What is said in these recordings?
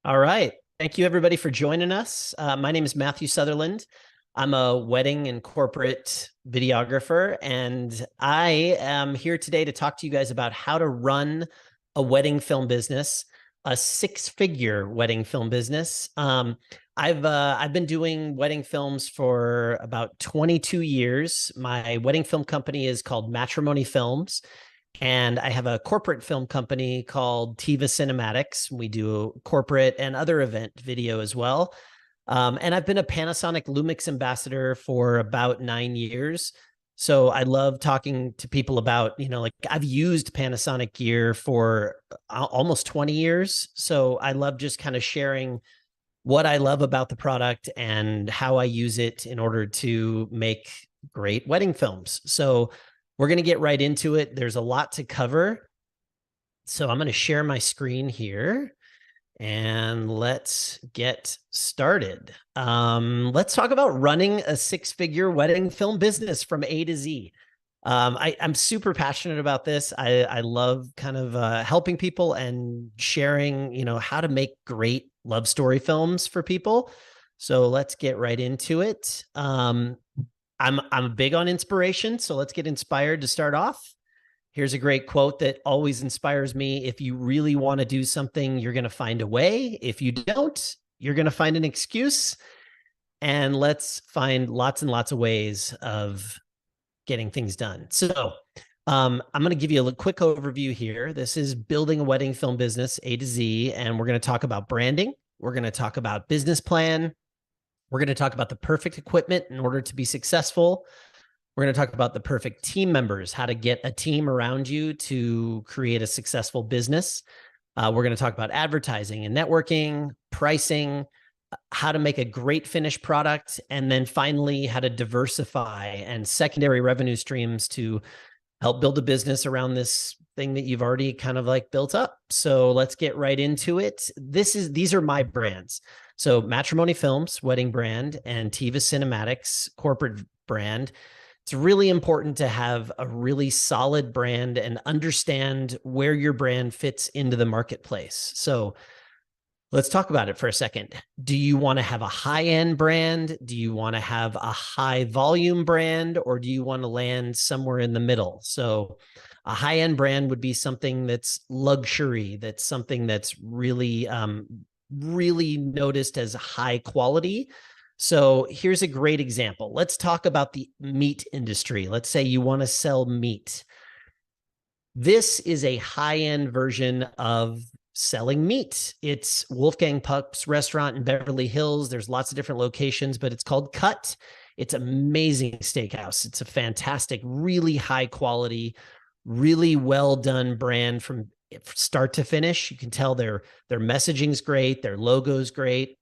All right. Thank you, everybody, for joining us. My name is Matthew Sutherland. I'm a wedding and corporate videographer, and I am here today to talk to you guys about how to run a wedding film business, a six-figure wedding film business. I've been doing wedding films for about 22 years. My wedding film company is called Matrimony Films. And I have a corporate film company called Tiva Cinematics. We do corporate and other event video as well. And I've been a Panasonic Lumix ambassador for about 9 years. So I love talking to people about, like I've used Panasonic gear for almost 20 years. So I love just kind of sharing what I love about the product and how I use it in order to make great wedding films. So we're going to get right into it. There's a lot to cover. So I'm going to share my screen here and let's get started. Let's talk about running a six-figure wedding film business from A to Z. I'm super passionate about this. I love kind of helping people and sharing, how to make great love story films for people. So let's get right into it. I'm big on inspiration, so let's get inspired to start off. Here's a great quote that always inspires me. If you really want to do something, you're going to find a way. If you don't, you're going to find an excuse. And let's find lots and lots of ways of getting things done. So I'm going to give you a quick overview here. This is building a wedding film business, A to Z, and we're going to talk about branding. We're going to talk about business plan. We're going to talk about the perfect equipment in order to be successful. We're going to talk about the perfect team members, how to get a team around you to create a successful business. We're going to talk about advertising and networking, pricing, how to make a great finished product, and then finally, how to diversify and secondary revenue streams to help build a business around this thing that you've already kind of like built up. So let's get right into it. These are my brands. So Matrimony Films, wedding brand, and Tiva Cinematics, corporate brand. It's really important to have a really solid brand and understand where your brand fits into the marketplace. So let's talk about it for a second. Do you want to have a high-end brand? Do you want to have a high-volume brand? Or do you want to land somewhere in the middle? So a high-end brand would be something that's luxury, that's something that's really really noticed as high quality. So here's a great example. Let's talk about the meat industry. Let's say you want to sell meat. This is a high-end version of selling meat. It's Wolfgang Puck's restaurant in Beverly Hills. There's lots of different locations, but it's called Cut. It's an amazing steakhouse. It's a fantastic, really high quality, really well done brand from start to finish. You can tell their messaging's great, their logo's great,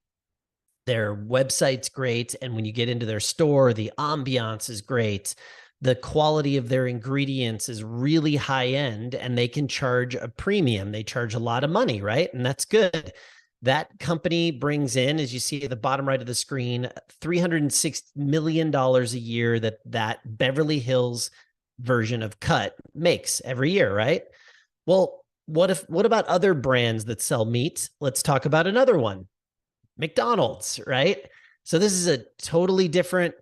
their website's great, and when you get into their store, the ambiance is great. The quality of their ingredients is really high end, and they can charge a premium. They charge a lot of money, right? And that's good. That company brings in, as you see at the bottom right of the screen, $306 million a year that Beverly Hills version of Cut makes every year, right? Well, what about other brands that sell meat? Let's talk about another one. McDonald's, right? So this is a totally different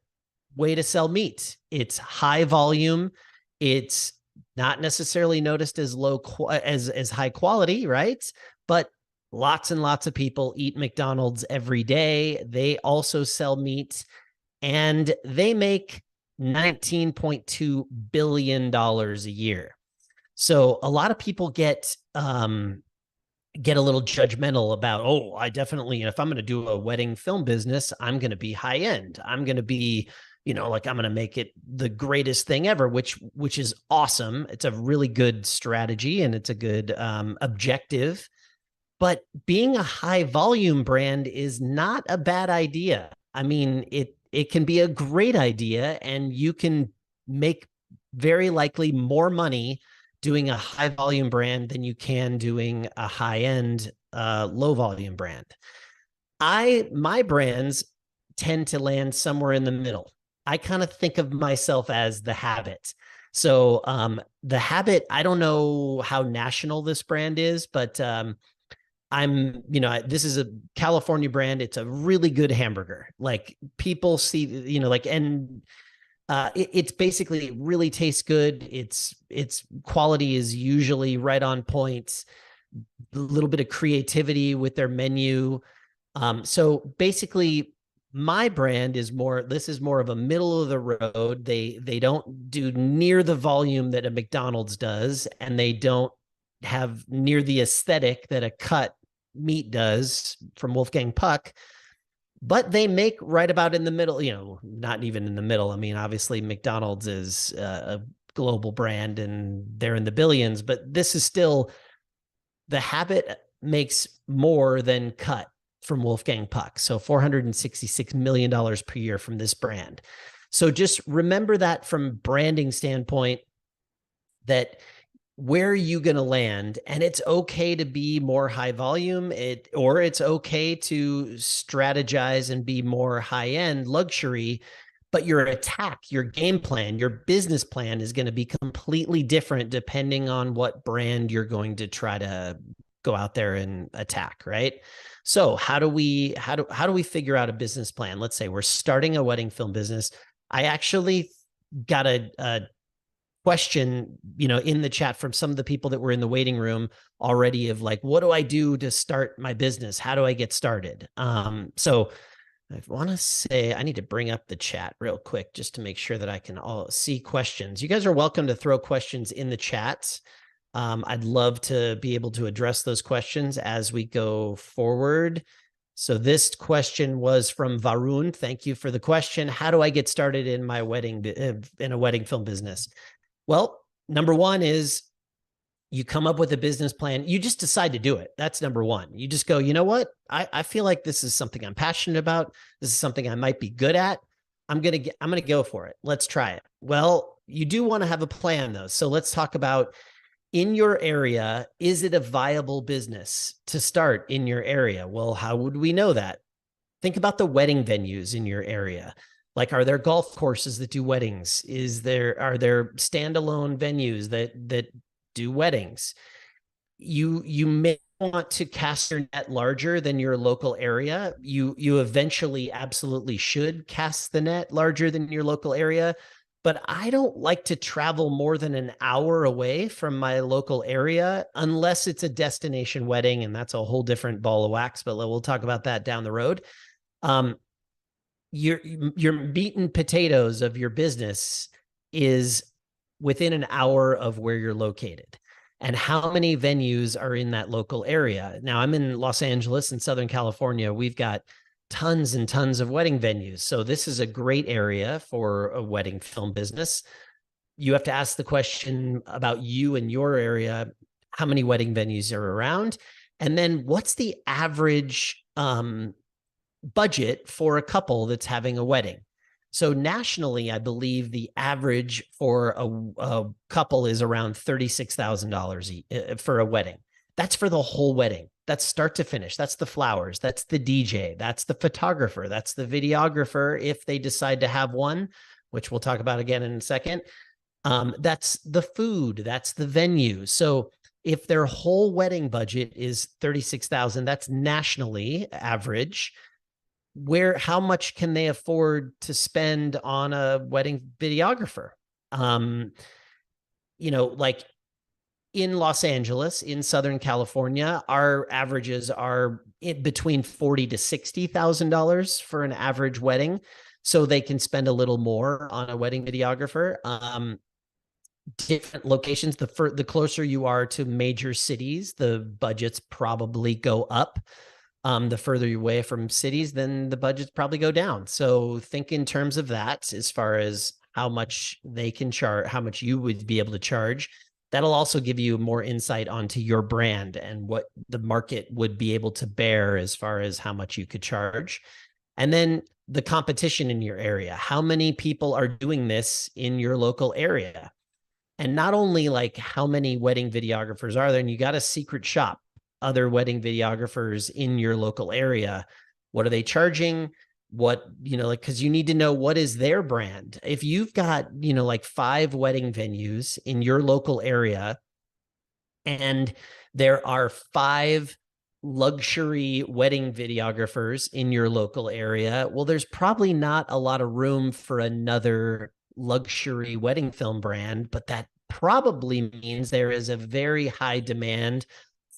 way to sell meat. It's high volume. It's not necessarily noticed as as high quality, right? But lots and lots of people eat McDonald's every day. They also sell meat, and they make $19.2 billion a year. So a lot of people get a little judgmental about, oh, I definitely, if I'm going to do a wedding film business, I'm going to be high end. I'm going to be, like I'm going to make it the greatest thing ever, which is awesome. It's a really good strategy and it's a good objective. But being a high volume brand is not a bad idea. I mean, it can be a great idea, and you can make very likely more money doing a high volume brand than you can doing a high end, low volume brand. My brands tend to land somewhere in the middle. I kind of think of myself as the Habit. So the Habit, I don't know how national this brand is, but this is a California brand. It's a really good hamburger. Like people see, and it's basically, it really tastes good. Its quality is usually right on point. A little bit of creativity with their menu. So basically, my brand is this is more of a middle of the road. They don't do near the volume that a McDonald's does, and they don't have near the aesthetic that a cut meat does from Wolfgang Puck, but they make right about in the middle, not even in the middle. I mean, obviously McDonald's is a global brand and they're in the billions, but this is still, the Habit makes more than cut from Wolfgang Puck. So $466 million per year from this brand. So just remember that from branding standpoint, that where are you going to land? And it's okay to be more high volume, or it's okay to strategize and be more high end luxury, but your game plan, your business plan is going to be completely different depending on what brand you're going to try to go out there and attack, right? So how do we figure out a business plan? Let's say we're starting a wedding film business. I actually got a question, in the chat from some of the people that were in the waiting room already, of like, what do I do to start my business? How do I get started? So I want to say, I need to bring up the chat real quick just to make sure that I can all see questions. You guys are welcome to throw questions in the chat. I'd love to be able to address those questions as we go forward. So this question was from Varun. Thank you for the question. How do I get started in my in a wedding film business? Well, number one is you come up with a business plan. You just decide to do it. That's number one. You just go, you know what? I feel like this is something I'm passionate about. This is something I might be good at. I'm going to go for it. Let's try it. Well, you do want to have a plan though. So let's talk about, in your area, is it a viable business to start in your area? Well, how would we know that? Think about the wedding venues in your area. Like, are there golf courses that do weddings? Are there standalone venues that do weddings? You may want to cast your net larger than your local area. You eventually absolutely should cast the net larger than your local area. But I don't like to travel more than an hour away from my local area unless it's a destination wedding, and that's a whole different ball of wax, but we'll talk about that down the road. Your meat and potatoes of your business is within an hour of where you're located, and how many venues are in that local area. Now, I'm in Los Angeles in Southern California. We've got tons and tons of wedding venues. So this is a great area for a wedding film business. You have to ask the question about you and your area, how many wedding venues are around, and then what's the average budget for a couple that's having a wedding. So nationally, I believe the average for a couple is around $36,000 for a wedding. That's for the whole wedding. That's start to finish. That's the flowers. That's the DJ. That's the photographer. That's the videographer, if they decide to have one, which we'll talk about again in a second. That's the food. That's the venue. So if their whole wedding budget is $36,000, that's nationally average. How much can they afford to spend on a wedding videographer? Like in Los Angeles, in Southern California, our averages are between $40,000 to $60,000 for an average wedding. So they can spend a little more on a wedding videographer. Different locations, the closer you are to major cities, the budgets probably go up. The further you're away from cities, then the budgets probably go down. So think in terms of that, as far as how much they can charge, how much you would be able to charge. That'll also give you more insight onto your brand and what the market would be able to bear as far as how much you could charge. And then the competition in your area. How many people are doing this in your local area? And not only like how many wedding videographers are there, and you got to secret shop other wedding videographers in your local area. What are they charging? Because you need to know what is their brand. If you've got, like 5 wedding venues in your local area, and there are 5 luxury wedding videographers in your local area, well, there's probably not a lot of room for another luxury wedding film brand, but that probably means there is a very high demand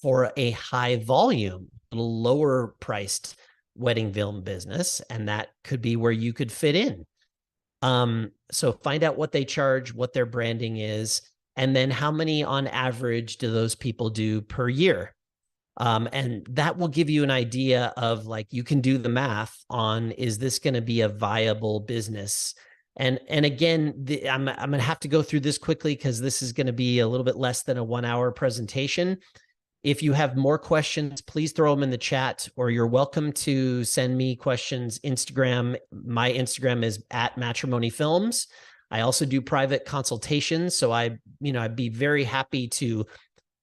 for a high volume, lower priced wedding film business. And that could be where you could fit in. So find out what they charge, what their branding is, and then how many on average do those people do per year. And that will give you an idea of, like, you can do the math on, is this going to be a viable business? And again, I'm going to have to go through this quickly because this is going to be a little bit less than a 1 hour presentation. If you have more questions, please throw them in the chat, or you're welcome to send me questions. Instagram, my Instagram is @matrimonyfilms. I also do private consultations. So I'd be very happy to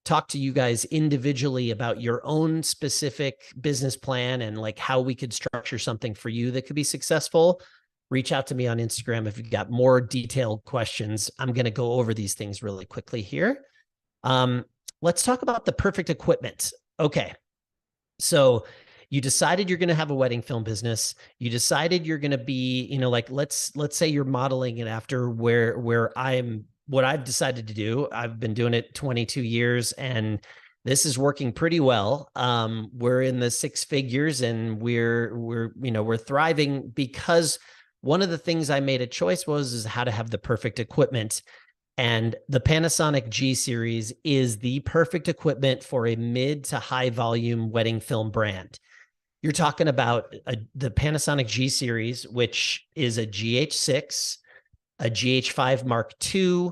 talk to you guys individually about your own specific business plan and like how we could structure something for you that could be successful. Reach out to me on Instagram if you've got more detailed questions. I'm going to go over these things really quickly here. Let's talk about the perfect equipment. Okay. So you decided you're going to have a wedding film business. You decided you're going to be, like, let's say you're modeling it after what I've decided to do. I've been doing it 22 years and this is working pretty well. We're in the six figures and we're thriving because one of the things I made a choice is how to have the perfect equipment. And the Panasonic G series is the perfect equipment for a mid to high volume wedding film brand. You're talking about the Panasonic G series, which is a GH6, a GH5 Mark II.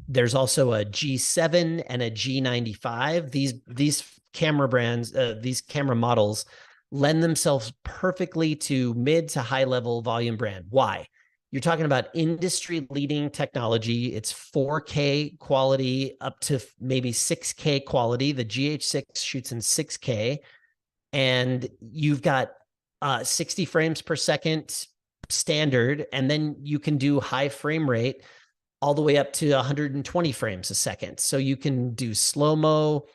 There's also a G7 and a G95. These camera brands, these camera models lend themselves perfectly to mid to high level volume brand. Why? You're talking about industry leading technology. It's 4K quality up to maybe 6K quality. The GH6 shoots in 6K, and you've got 60 frames per second standard, and then you can do high frame rate all the way up to 120 frames a second. So you can do slow-mo,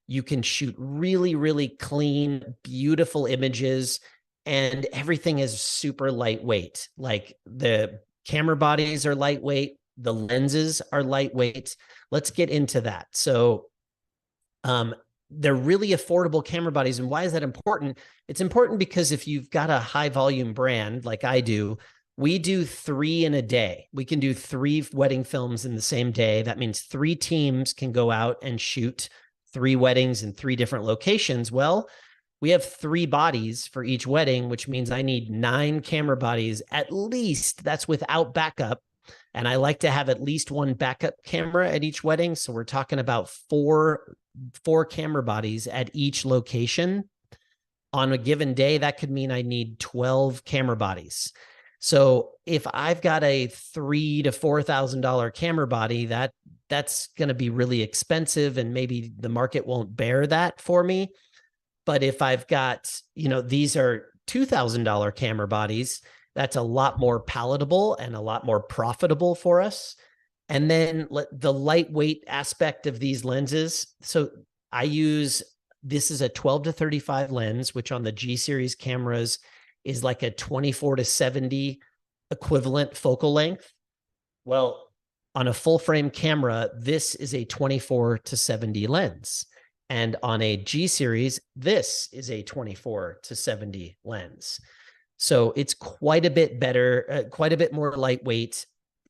you can shoot really, really clean, beautiful images, and everything is super lightweight. Like, the camera bodies are lightweight, the lenses are lightweight. Let's get into that. So they're really affordable camera bodies. And why is that important? It's important because if you've got a high volume brand like I do, we do 3 in a day. We can do 3 wedding films in the same day. That means 3 teams can go out and shoot 3 weddings in 3 different locations. Well, we have 3 bodies for each wedding, which means I need 9 camera bodies at least. That's without backup. And I like to have at least 1 backup camera at each wedding. So we're talking about 4 camera bodies at each location. On a given day, that could mean I need 12 camera bodies. So if I've got a $3,000 to $4,000 camera body, that's going to be really expensive, and maybe the market won't bear that for me. But if I've got, these are $2,000 camera bodies, that's a lot more palatable and a lot more profitable for us. And then the lightweight aspect of these lenses. So this is a 12 to 35 lens, which on the G series cameras is like a 24 to 70 equivalent focal length. Well, on a full frame camera, this is a 24 to 70 lens. And on a G series, this is a 24 to 70 lens. So it's quite a bit better, quite a bit more lightweight.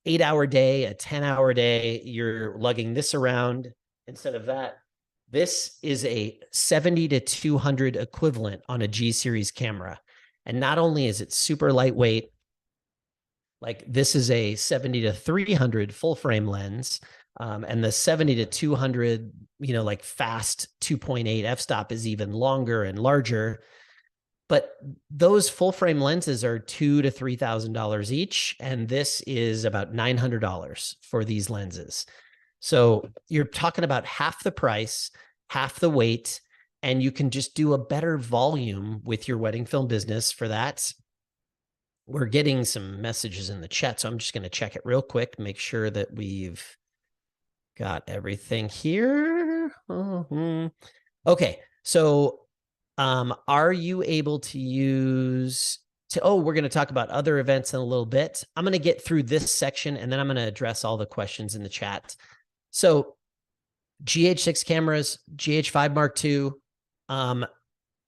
8-hour day, a 10-hour day, you're lugging this around instead of that. This is a 70 to 200 equivalent on a G series camera. And not only is it super lightweight, like this is a 70 to 300 full frame lens. And the 70 to 200, like fast 2.8 f-stop is even longer and larger. But those full frame lenses are $2,000 to $3,000 each. And this is about $900 for these lenses. So you're talking about half the price, half the weight, and you can just do a better volume with your wedding film business for that. We're getting some messages in the chat, so I'm just going to check it real quick, make sure that we've got everything here. Okay, So are you able to we're going to talk about other events in a little bit. I'm going to get through this section and then I'm going to address all the questions in the chat. So GH6 cameras, GH5 Mark II.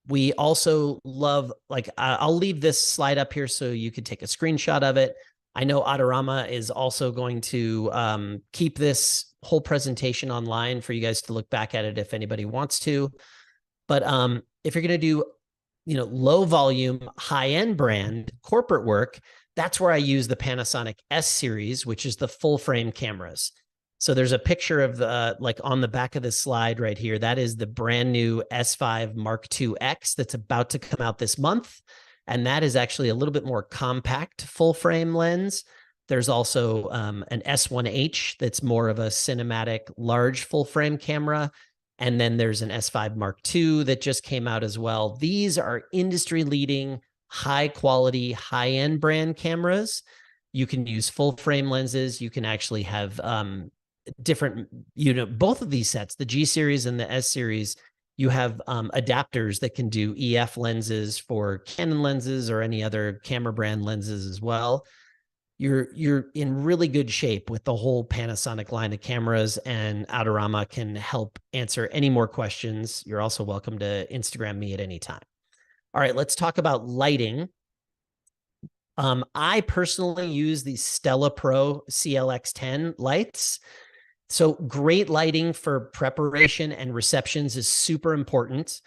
We also love, I'll leave this slide up here so you could take a screenshot of it. I know Adorama is also going to keep this whole presentation online for you guys to look back at it if anybody wants to. But if you're going to do, low volume, high end brand corporate work, that's where I use the Panasonic S series, which is the full frame cameras. So there's a picture of the, on the back of this slide right here. That is the brand new S5 Mark II X that's about to come out this month. And that is actually a little bit more compact full frame lens. There's also an S1H that's more of a cinematic large full frame camera. And then there's an S5 Mark II that just came out as well. These are industry leading, high quality, high end brand cameras. You can use full frame lenses. You can actually have different, both of these sets, the G series and the S series, you have adapters that can do EF lenses for Canon lenses or any other camera brand lenses as well. You're in really good shape with the whole Panasonic line of cameras, and Adorama can help answer any more questions. You're also welcome to Instagram me at any time. All right, let's talk about lighting. I personally use the Stella Pro CLX10 lights. So great lighting for preparation and receptions is super important.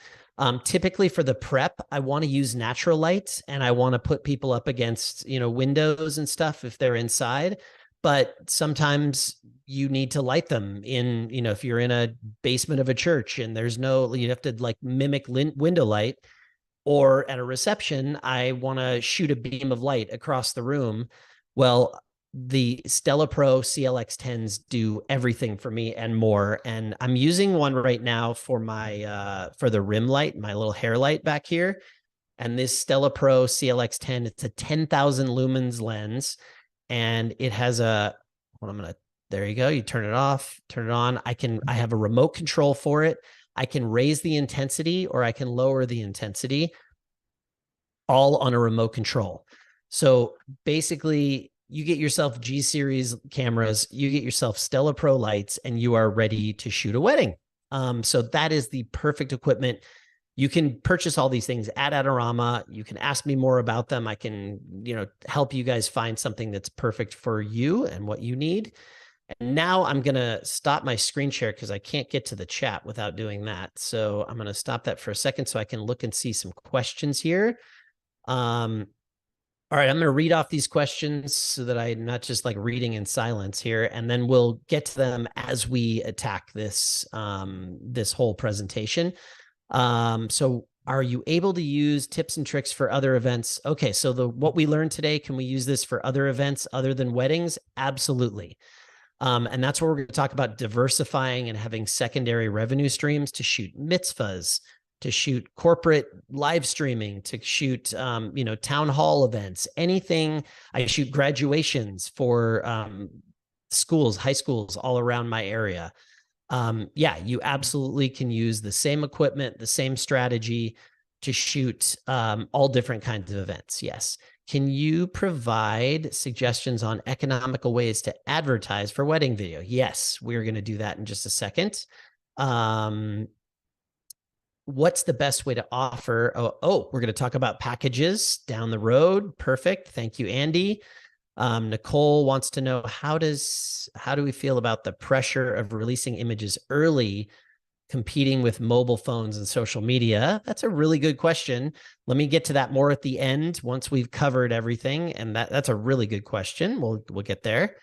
Typically for the prep, I want to use natural light and I want to put people up against, windows and stuff if they're inside. But sometimes you need to light them in, if you're in a basement of a church and there's you have to mimic window light. Or at a reception, I want to shoot a beam of light across the room. Well, the Stella Pro CLX10s do everything for me and more. And I'm using one right now for my for the rim light, my little hair light back here. And this Stella Pro CLX10, it's a 10,000 lumens lens, and it has there you go. You turn it off, turn it on. I have a remote control for it. I can raise the intensity or I can lower the intensity, all on a remote control. So basically, you get yourself G series cameras, you get yourself Stella Pro lights, and you are ready to shoot a wedding. So that is the perfect equipment. You can purchase all these things at Adorama. You can ask me more about them. I can, help you guys find something that's perfect for you and what you need. And now I'm going to stop my screen share because I can't get to the chat without doing that. So I'm going to stop that for a second so I can look and see some questions here. All right, I'm going to read off these questions so that I'm not just reading in silence here, and then we'll get to them as we attack this this whole presentation. So are you able to use tips and tricks for other events? Okay, so what we learned today, can we use this for other events other than weddings? Absolutely. And that's where we're going to talk about diversifying and having secondary revenue streams to shoot mitzvahs, to shoot corporate live streaming, to shoot, town hall events, anything. I shoot graduations for schools, high schools all around my area. Yeah, you absolutely can use the same equipment, the same strategy to shoot all different kinds of events. Yes. Can you provide suggestions on economical ways to advertise for wedding video? Yes, we're going to do that in just a second. What's the best way to offer? Oh, we're going to talk about packages down the road. Perfect. Thank you, Andy. Nicole wants to know, how do we feel about the pressure of releasing images early, competing with mobile phones and social media? That's a really good question. Let me get to that more at the end once we've covered everything. And that's a really good question. We'll get there.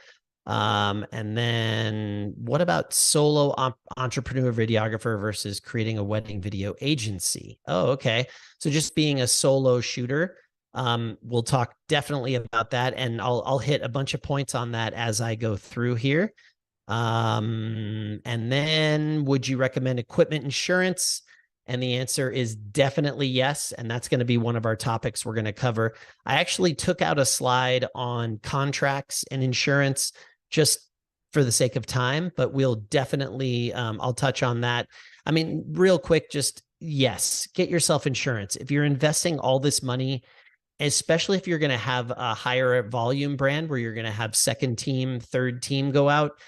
And then what about solo entrepreneur videographer versus creating a wedding video agency? Oh, okay. So just being a solo shooter. We'll talk definitely about that, and I'll hit a bunch of points on that as I go through here. And then would you recommend equipment insurance? And the answer is definitely yes. And that's going to be one of our topics we're going to cover. I actually took out a slide on contracts and insurance just for the sake of time, but we'll definitely, I'll touch on that. I mean, real quick, just yes, get yourself insurance. If you're investing all this money, especially if you're going to have a higher volume brand where you're going to have second team, third team go out,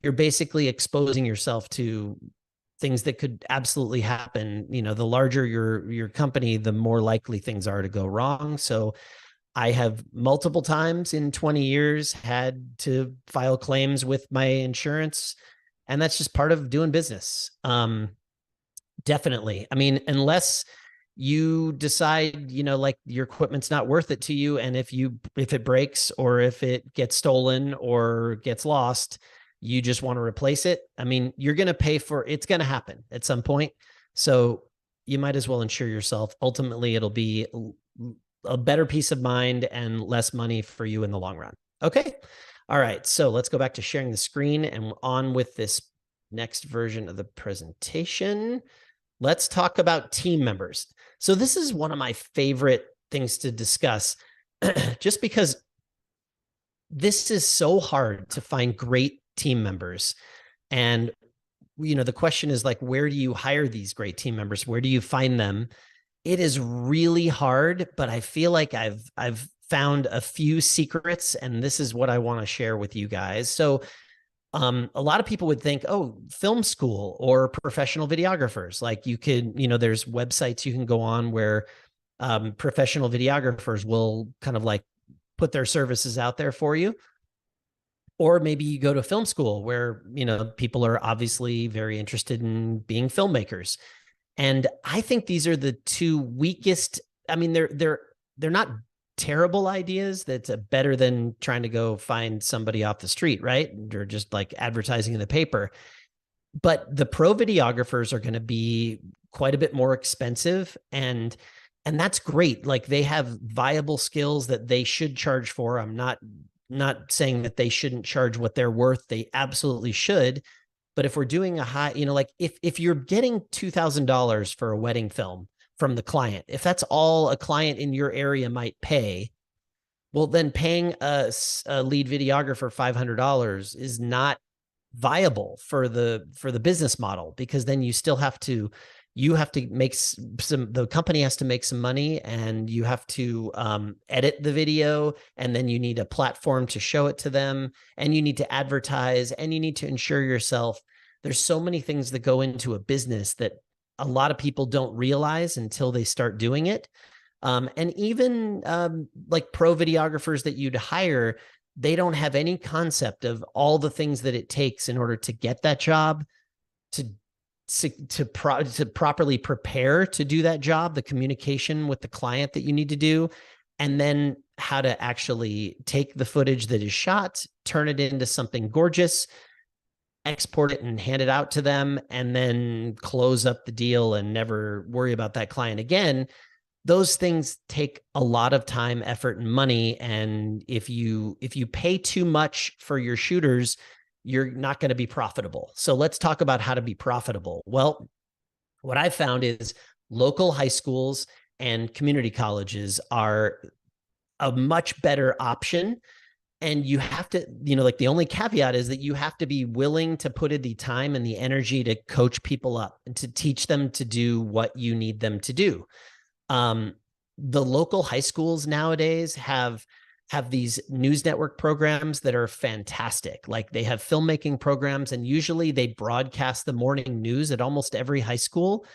you're basically exposing yourself to things that could absolutely happen. You know, the larger your company, the more likely things are to go wrong. So I have multiple times in 20 years had to file claims with my insurance, and that's just part of doing business. Definitely. I mean, unless you decide, you know, like your equipment's not worth it to you, and if it breaks or if it gets stolen or gets lost, you just want to replace it. I mean, you're going to pay for it's going to happen at some point. So you might as well insure yourself. Ultimately, it'll be a better peace of mind and less money for you in the long run. Okay. All right. So let's go back to sharing the screen and on with this next version of the presentation. Let's talk about team members. So this is one of my favorite things to discuss just because this is so hard to find great team members. And, you know, the question is like, where do you hire these great team members? Where do you find them? It is really hard, but I feel like I've found a few secrets, and this is what I want to share with you guys. So a lot of people would think, oh, film school or professional videographers. Like you could, you know, there's websites you can go on where professional videographers will kind of like put their services out there for you. Or maybe you go to film school where, you know, people are obviously very interested in being filmmakers. And I think these are the two weakest. I mean, they're not terrible ideas. That's better than trying to go find somebody off the street, right? Or just like advertising in the paper. But the pro videographers are going to be quite a bit more expensive, and that's great. Like they have viable skills that they should charge for. I'm not saying that they shouldn't charge what they're worth. They absolutely should. But if we're doing a high, you know, like if you're getting $2,000 for a wedding film from the client, if that's all a client in your area might pay, well, then paying a lead videographer $500 is not viable for the business model, because then you still have to make the company has to make some money, and you have to edit the video, and then you need a platform to show it to them, and you need to advertise, and you need to insure yourself. There's so many things that go into a business that a lot of people don't realize until they start doing it. And even like pro videographers that you'd hire, they don't have any concept of all the things that it takes in order to get that job, to properly prepare to do that job, the communication with the client that you need to do, and then how to actually take the footage that is shot, turn it into something gorgeous, export it and hand it out to them, and then close up the deal and never worry about that client again. Those things take a lot of time, effort, and money. And if you pay too much for your shooters, you're not going to be profitable. So let's talk about how to be profitable. Well, what I've found is local high schools and community colleges are a much better option. And you have to, you know, like the only caveat is that you have to be willing to put in the time and the energy to coach people up and to teach them to do what you need them to do. The local high schools nowadays have these news network programs that are fantastic. Like they have filmmaking programs, and usually they broadcast the morning news at almost every high school.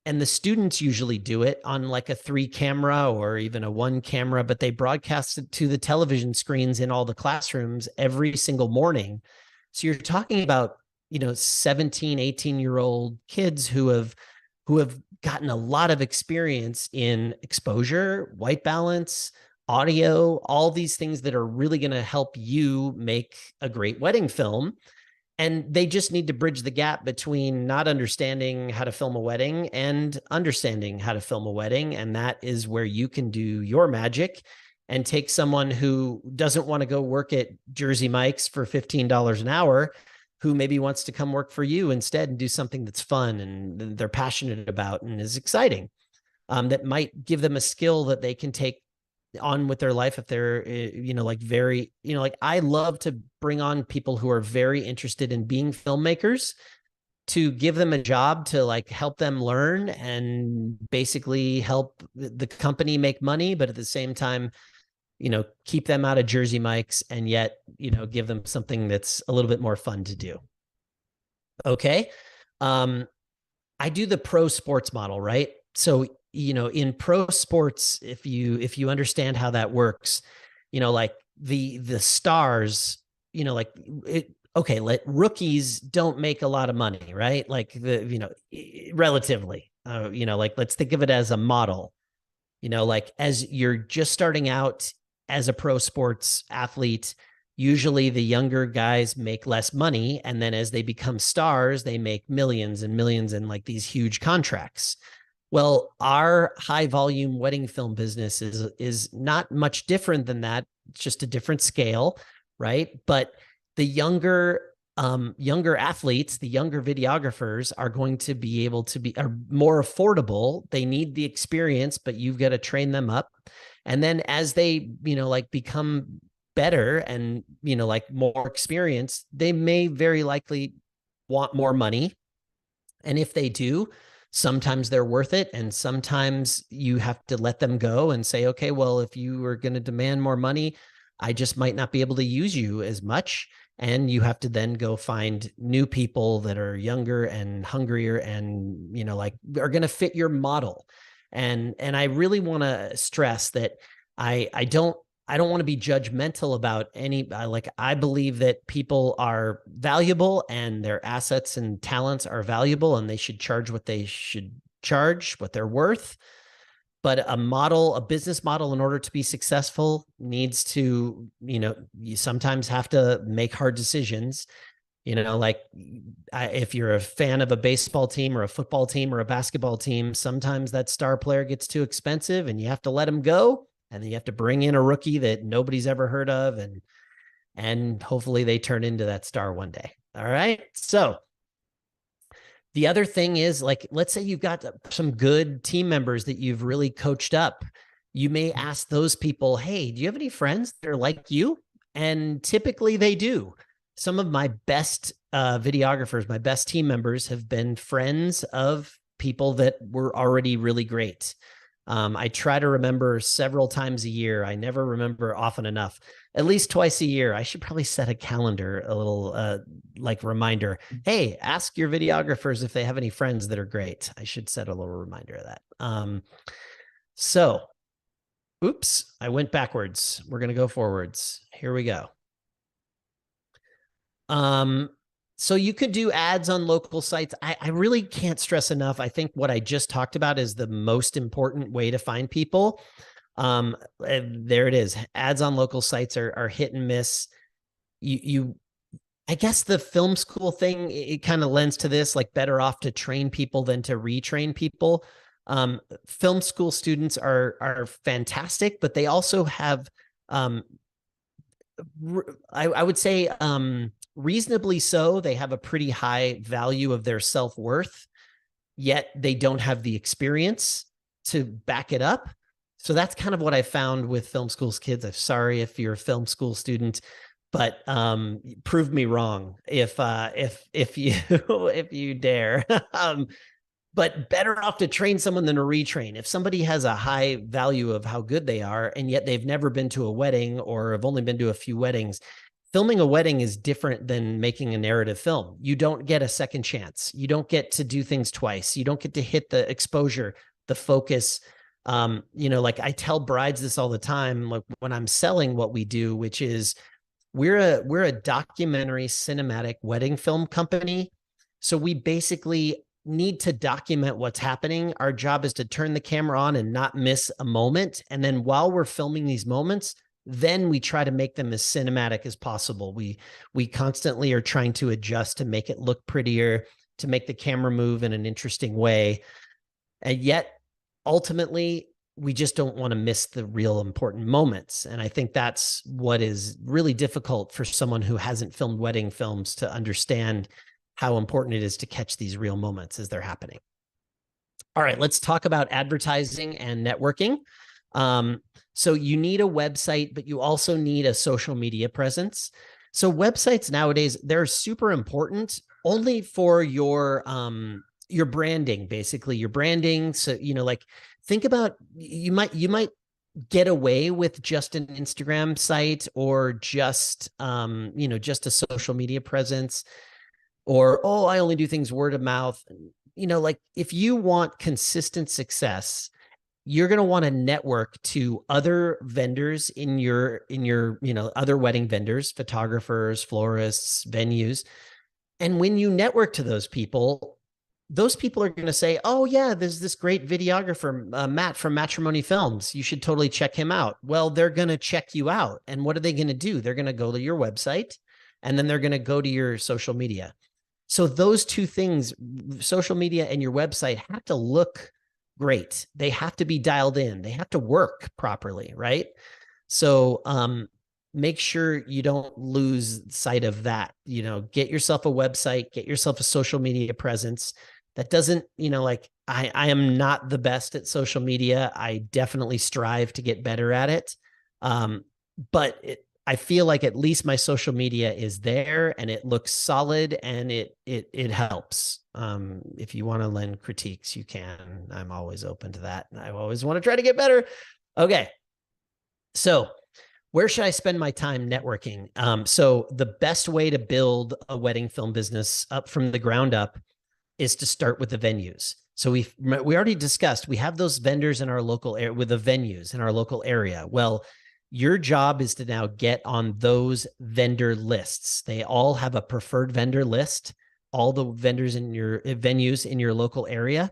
And the students usually do it on like a 3-camera or even a 1-camera, but they broadcast it to the television screens in all the classrooms every single morning. So you're talking about, you know, 17, 18-year-old kids who have gotten a lot of experience in exposure, white balance, audio, all these things that are really going to help you make a great wedding film. And they just need to bridge the gap between not understanding how to film a wedding and understanding how to film a wedding. And that is where you can do your magic and take someone who doesn't want to go work at Jersey Mike's for $15 an hour, who maybe wants to come work for you instead and do something that's fun and they're passionate about and is exciting. That might give them a skill that they can take on with their life if they're, you know, like very, you know, like I love to bring on people who are very interested in being filmmakers, to give them a job to like help them learn and basically help the company make money, but at the same time, keep them out of Jersey Mike's and yet, give them something that's a little bit more fun to do. Okay. I do the pro sports model, right? So, in pro sports, if you understand how that works, like the stars, like okay, let rookies don't make a lot of money, right? Like relatively, like let's think of it as a model, like as you're just starting out as a pro sports athlete, usually the younger guys make less money. And then as they become stars, they make millions and millions and like these huge contracts. Well, our high volume wedding film business is not much different than that. It's just a different scale, right? But the younger athletes, the younger videographers are going to be able to are more affordable. They need the experience, but you've got to train them up. And then as they, like become better and, like more experienced, they may very likely want more money. And if they do, sometimes they're worth it. And sometimes you have to let them go and say, okay, well, if you are going to demand more money, I just might not be able to use you as much. And you have to then go find new people that are younger and hungrier and, like are going to fit your model. And I really want to stress that I don't want to be judgmental about I believe that people are valuable and their assets and talents are valuable and they should charge what they should charge, what they're worth. But a business model, in order to be successful, needs to, you sometimes have to make hard decisions. Like if you're a fan of a baseball team or a football team or a basketball team, sometimes that star player gets too expensive and you have to let him go. And then you have to bring in a rookie that nobody's ever heard of. And hopefully they turn into that star one day. All right. So the other thing is, like, let's say you've got some good team members that you've really coached up. You may ask those people, hey, do you have any friends that are like you? And typically they do. Some of my best videographers, my best team members have been friends of people that were already really great. I try to remember several times a year. I never remember often enough, at least twice a year. I should probably set a calendar, a little reminder. Hey, ask your videographers if they have any friends that are great. I should set a little reminder of that. Oops, I went backwards. We're going to go forwards. Here we go. So you could do ads on local sites. I really can't stress enough. I think what I just talked about is the most important way to find people. There it is. Ads on local sites are hit and miss. I guess the film school thing, it kind of lends to this, like better off to train people than to retrain people. Film school students are fantastic, but they also have, I would say, reasonably so. They have a pretty high value of their self-worth, yet they don't have the experience to back it up. So that's kind of what I found with film school's kids. I'm sorry if you're a film school student, but prove me wrong if you if you dare. But better off to train someone than to retrain. If somebody has a high value of how good they are, and yet they've never been to a wedding or have only been to a few weddings, filming a wedding is different than making a narrative film. You don't get a second chance. You don't get to do things twice. You don't get to hit the exposure, the focus. Like I tell brides this all the time, like when I'm selling what we do, which is we're a documentary cinematic wedding film company. So we basically need to document what's happening. Our job is to turn the camera on and not miss a moment. And then while we're filming these moments, then we try to make them as cinematic as possible. We constantly are trying to adjust to make it look prettier, to make the camera move in an interesting way. And yet, ultimately, we just don't want to miss the real important moments. And I think that's what is really difficult for someone who hasn't filmed wedding films to understand how important it is to catch these real moments as they're happening. All right, let's talk about advertising and networking. So you need a website, but you also need a social media presence. So websites nowadays, they're super important. only for your branding, basically your branding. So, like think about, you might get away with just an Instagram site or just, just a social media presence, or, oh, I only do things word of mouth. Like if you want consistent success, you're going to want to network to other vendors in your, other wedding vendors, photographers, florists, venues. And when you network to those people are going to say, oh yeah, there's this great videographer, Matt from Matrimony Films. You should totally check him out. Well, they're going to check you out. And what are they going to do? They're going to go to your website, and then they're going to go to your social media. So those two things, social media and your website, have to look great. They have to be dialed in. They have to work properly, right? So make sure you don't lose sight of that. Get yourself a website, get yourself a social media presence. That doesn't, like I am not the best at social media. I definitely strive to get better at it. But I feel like at least my social media is there and it looks solid, and it helps. If you want to lend critiques, you can. I'm always open to that. And I always want to try to get better. Okay. So where should I spend my time networking? So the best way to build a wedding film business up from the ground up is to start with the venues. So we already discussed, we have those vendors in our local area, with the venues in our local area. Well, your job is to now get on those vendor lists. They all have a preferred vendor list, all the vendors in your venues in your local area.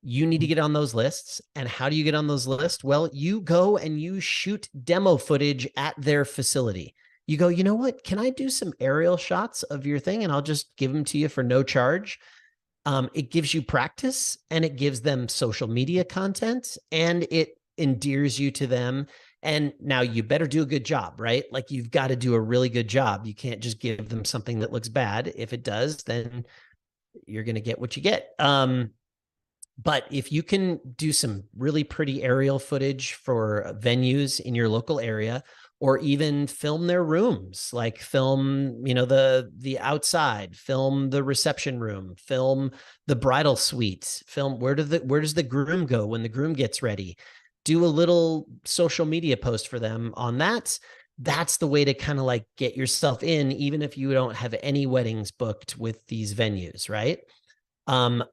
You need to get on those lists. And how do you get on those lists? Well, you go and you shoot demo footage at their facility. You go, you know what? Can I do some aerial shots of your thing? And I'll just give them to you for no charge. It gives you practice, and it gives them social media content, and it endears you to them. And now you better do a good job, right? Like you've got to do a really good job. You can't just give them something that looks bad. If it does, then you're going to get what you get. But if you can do some really pretty aerial footage for venues in your local area, or even film their rooms, like film, the outside, film the reception room, film the bridal suite, film where does the groom go when the groom gets ready, do a little social media post for them on that. That's the way to kind of like get yourself in, even if you don't have any weddings booked with these venues, right?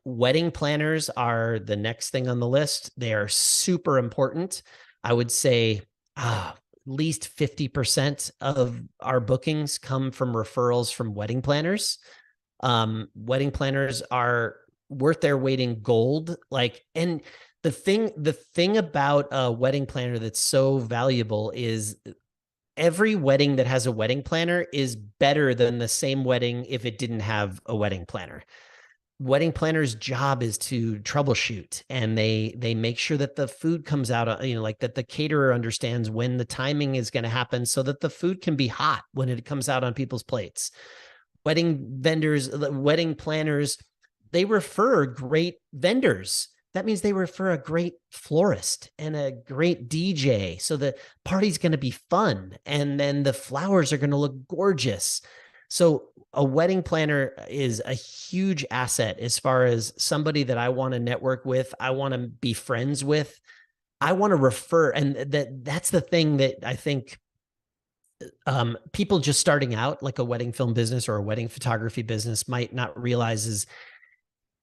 Wedding planners are the next thing on the list. They are super important. I would say at least 50% of our bookings come from referrals from wedding planners. Wedding planners are worth their weight in gold. And the thing about a wedding planner that's so valuable is every wedding that has a wedding planner is better than the same wedding if it didn't have a wedding planner. Wedding planner's job is to troubleshoot, and they make sure that the food comes out, like that the caterer understands when the timing is going to happen so that the food can be hot when it comes out on people's plates. Wedding planners, they refer great vendors. That means they refer a great florist and a great DJ. So the party's going to be fun, and then the flowers are going to look gorgeous. So a wedding planner is a huge asset as far as somebody that I want to network with, I want to be friends with, I want to refer. And that's the thing that I think people just starting out, like a wedding film business or a wedding photography business, might not realize is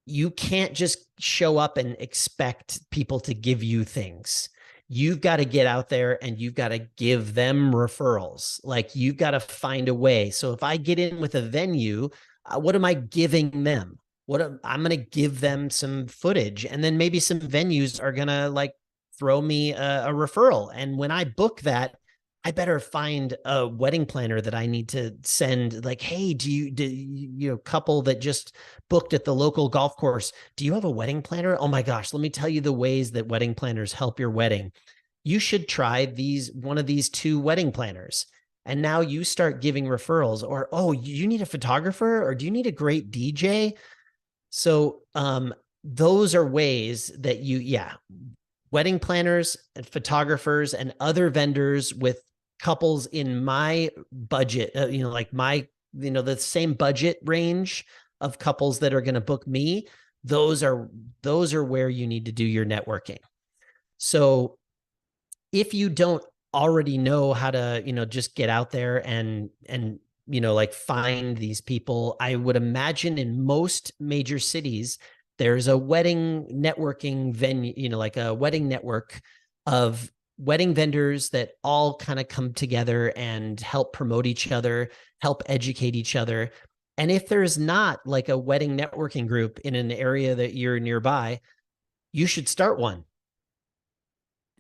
you can't just show up and expect people to give you things. You've got to get out there and you've got to give them referrals. Like you've got to find a way. So if I get in with a venue, what am I giving them? I'm going to give them some footage, and then maybe some venues are going to like throw me a referral. And when I book that, I better find a wedding planner that I need to send, like, hey, do you couple that just booked at the local golf course, do you have a wedding planner? Oh my gosh, let me tell you the ways that wedding planners help your wedding. You should try one of these 2 wedding planners. And now you start giving referrals, or, oh, you need a photographer, or do you need a great DJ? So those are ways that wedding planners and photographers and other vendors with couples in my budget, like the same budget range, of couples that are going to book me, those are where you need to do your networking. So if you don't already know how to, just get out there and like find these people, I would imagine in most major cities, there's a wedding networking venue, like a wedding network of wedding vendors that all kind of come together and help promote each other, help educate each other. And if there's not like a wedding networking group in an area that you're nearby, you should start one.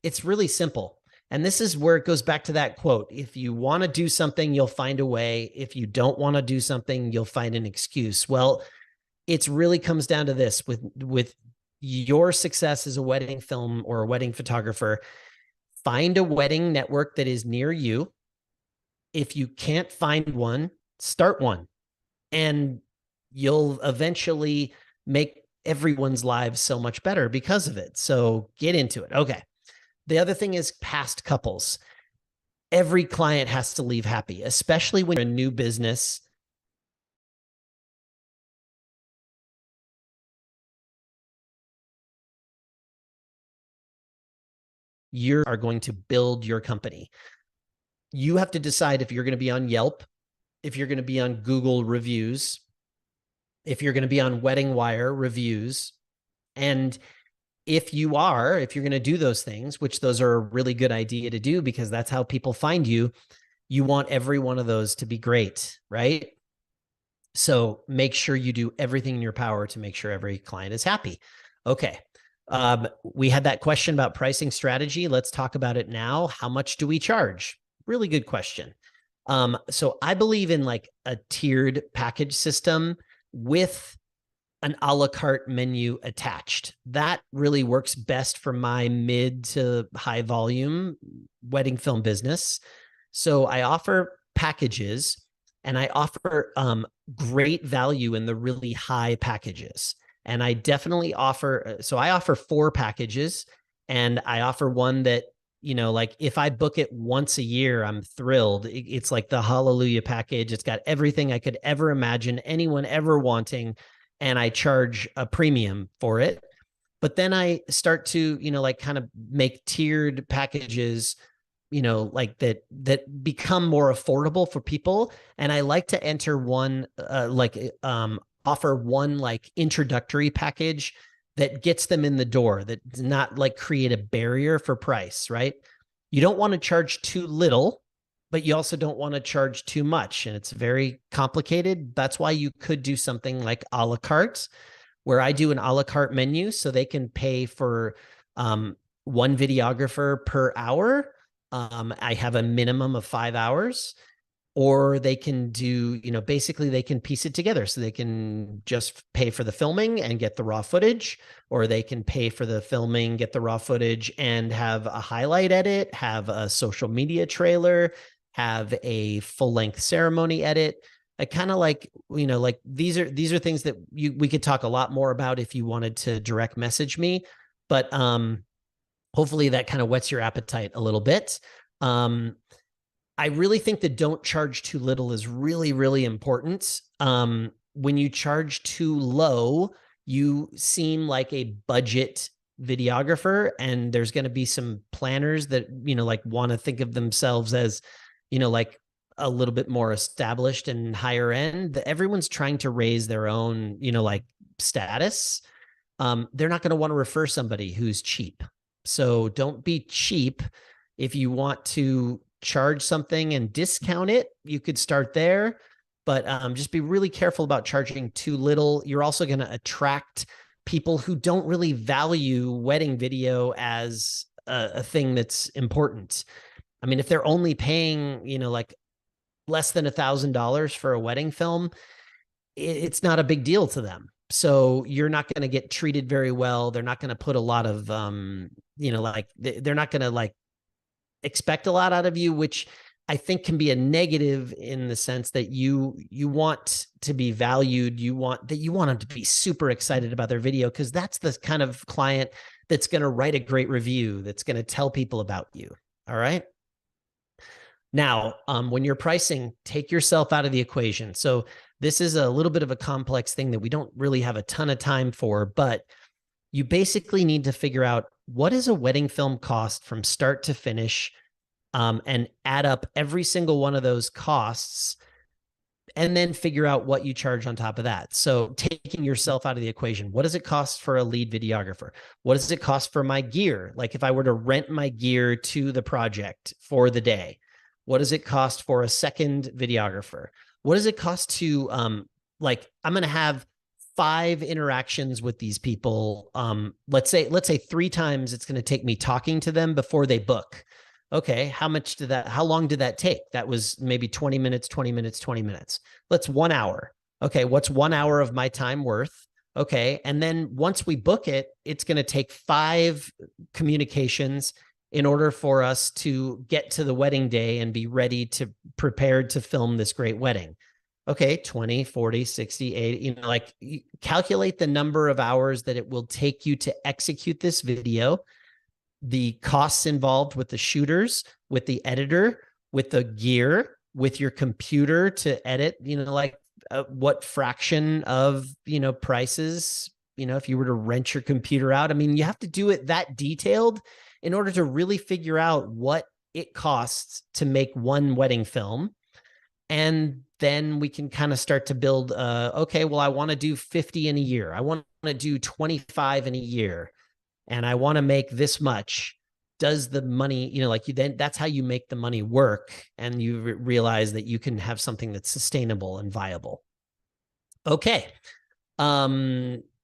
It's really simple. And this is where it goes back to that quote. If you want to do something, you'll find a way. If you don't want to do something, you'll find an excuse. Well, it really comes down to this with your success as a wedding film or a wedding photographer. Find a wedding network that is near you. If you can't find one, start one. And you'll eventually make everyone's lives so much better because of it. So get into it. Okay. The other thing is past couples. Every client has to leave happy, especially when you're a new business. You are going to build your company. You have to decide if you're going to be on Yelp, if you're going to be on Google reviews, if you're going to be on Wedding Wire reviews. And if you're going to do those things, which those are a really good idea to do because that's how people find you, you want every one of those to be great, right? So make sure you do everything in your power to make sure every client is happy. Okay. We had that question about pricing strategy. Let's talk about it now. How much do we charge? Really good question. So I believe in like a tiered package system with an a la carte menu attached. That really works best for my mid to high volume wedding film business. So I offer packages and I offer great value in the really high packages. And I definitely offer, so I offer 4 packages and I offer one that, like if I book it once a year, I'm thrilled. It's like the Hallelujah package. It's got everything I could ever imagine anyone ever wanting. And I charge a premium for it. But then I start to, like kind of make tiered packages, like that become more affordable for people. And I like to enter one, offer one like introductory package that gets them in the door, that does not like create a barrier for price, right? You don't want to charge too little, but you also don't want to charge too much. And it's very complicated. That's why you could do something like a la carte, where I do an a la carte menu so they can pay for one videographer per hour. I have a minimum of 5 hours. Or they can do, basically they can piece it together. So they can just pay for the filming and get the raw footage, or they can pay for the filming, get the raw footage and have a highlight edit, have a social media trailer, have a full length ceremony edit. I kind of like, like these are things that we could talk a lot more about if you wanted to direct message me, but hopefully that kind of whets your appetite a little bit. I really think that don't charge too little is really, really important. When you charge too low, you seem like a budget videographer, and there's going to be some planners that, like want to think of themselves as, like a little bit more established and higher end. Everyone's trying to raise their own, like status. They're not going to want to refer somebody who's cheap. So don't be cheap. If you want to charge something and discount it, you could start there, but just be really careful about charging too little. You're also going to attract people who don't really value wedding video as a thing that's important. I mean, if they're only paying, like less than $1,000 for a wedding film, it's not a big deal to them. So you're not going to get treated very well. They're not going to put a lot of, like they're not going to like expect a lot out of you, which I think can be a negative in the sense that you want to be valued. You want them to be super excited about their video, because that's the kind of client that's going to write a great review, that's going to tell people about you. All right. Now, when you're pricing, take yourself out of the equation. So This is a little bit of a complex thing that we don't really have a ton of time for, but you basically need to figure out, what does a wedding film cost from start to finish, and add up every single one of those costs, and then figure out what you charge on top of that. So taking yourself out of the equation, what does it cost for a lead videographer? What does it cost for my gear? Like if I were to rent my gear to the project for the day, what does it cost for a second videographer? What does it cost to, like, I'm going to have 5 interactions with these people. Let's say 3 times it's going to take me talking to them before they book. Okay, how long did that take? That was maybe 20 minutes, 20 minutes, 20 minutes. Let's 1 hour. Okay, what's 1 hour of my time worth? Okay, and then once we book it, it's going to take 5 communications in order for us to get to the wedding day and be ready to prepared to film this great wedding. Okay, 20, 40, 60, 80, like calculate the number of hours that it will take you to execute this video, the costs involved with the shooters, with the editor, with the gear, with your computer to edit, what fraction of, prices, if you were to rent your computer out. I mean, you have to do it that detailed in order to really figure out what it costs to make one wedding film. And then we can kind of start to build, okay, well, I want to do 50 in a year. I want to do 25 in a year. And I want to make this much. Does the money, then that's how you make the money work. And you realize that you can have something that's sustainable and viable. Okay.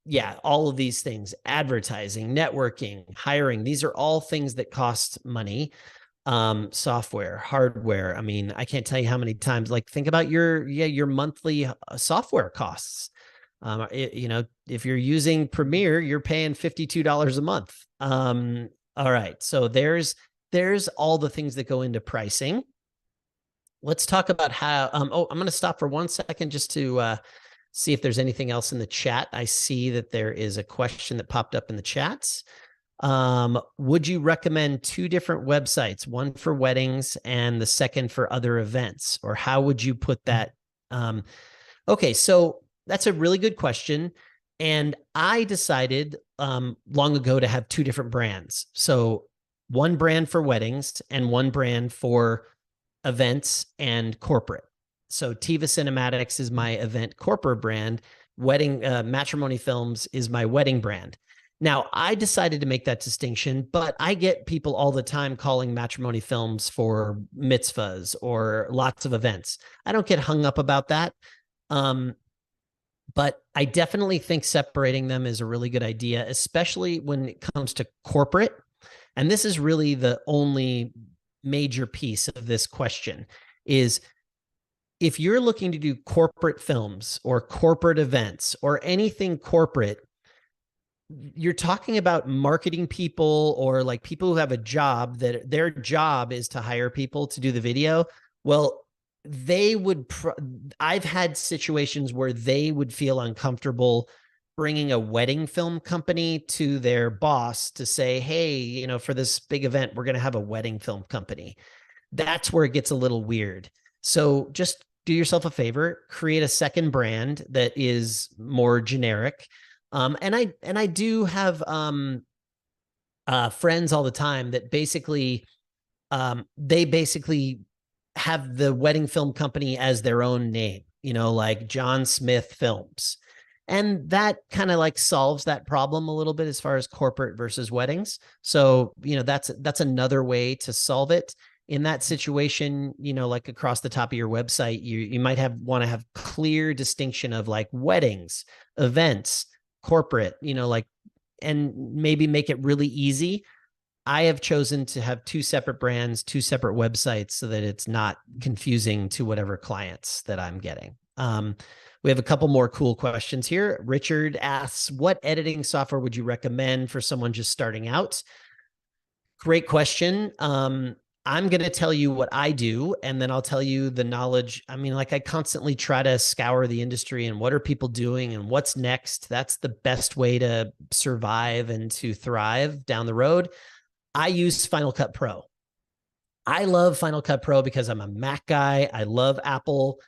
Yeah, all of these things, advertising, networking, hiring, these are all things that cost money. Software, hardware. I mean, I can't tell you how many times, like, think about your monthly software costs. If you're using Premiere, you're paying $52 a month. All right. So there's all the things that go into pricing. Let's talk about how, I'm going to stop for 1 second just to see if there's anything else in the chat. I see that there is a question that popped up in the chats. Would you recommend 2 different websites, one for weddings and the second for other events? Or how would you put that? Okay. So that's a really good question. And I decided long ago to have 2 different brands. So one brand for weddings and one brand for events and corporate. So Tiva Cinematics is my event corporate brand. Matrimony Films is my wedding brand. Now, I decided to make that distinction, but I get people all the time calling Matrimony Films for mitzvahs or lots of events. I don't get hung up about that. But I definitely think separating them is a really good idea, especially when it comes to corporate. And this is really the only major piece of this question is, if you're looking to do corporate films or corporate events or anything corporate, you're talking about marketing people or like people who have a job that their job is to hire people to do the video. Well, I've had situations where they would feel uncomfortable bringing a wedding film company to their boss to say, hey, for this big event, we're going to have a wedding film company. That's where it gets a little weird. So just do yourself a favor, create a second brand that is more generic. And I do have friends all the time that basically have the wedding film company as their own name, like John Smith Films. And that kind of like solves that problem a little bit as far as corporate versus weddings. So, that's another way to solve it. In that situation, like across the top of your website, you might want to have clear distinction of like weddings, events, corporate, and maybe make it really easy. I have chosen to have 2 separate brands, 2 separate websites so that it's not confusing to whatever clients that I'm getting. We have a couple more cool questions here. Richard asks, what editing software would you recommend for someone just starting out? Great question. I'm going to tell you what I do, and then I'll tell you the knowledge. I mean, like, I constantly try to scour the industry and what are people doing and what's next. That's the best way to survive and to thrive down the road. I use Final Cut Pro. I love Final Cut Pro because I'm a Mac guy. I love Apple.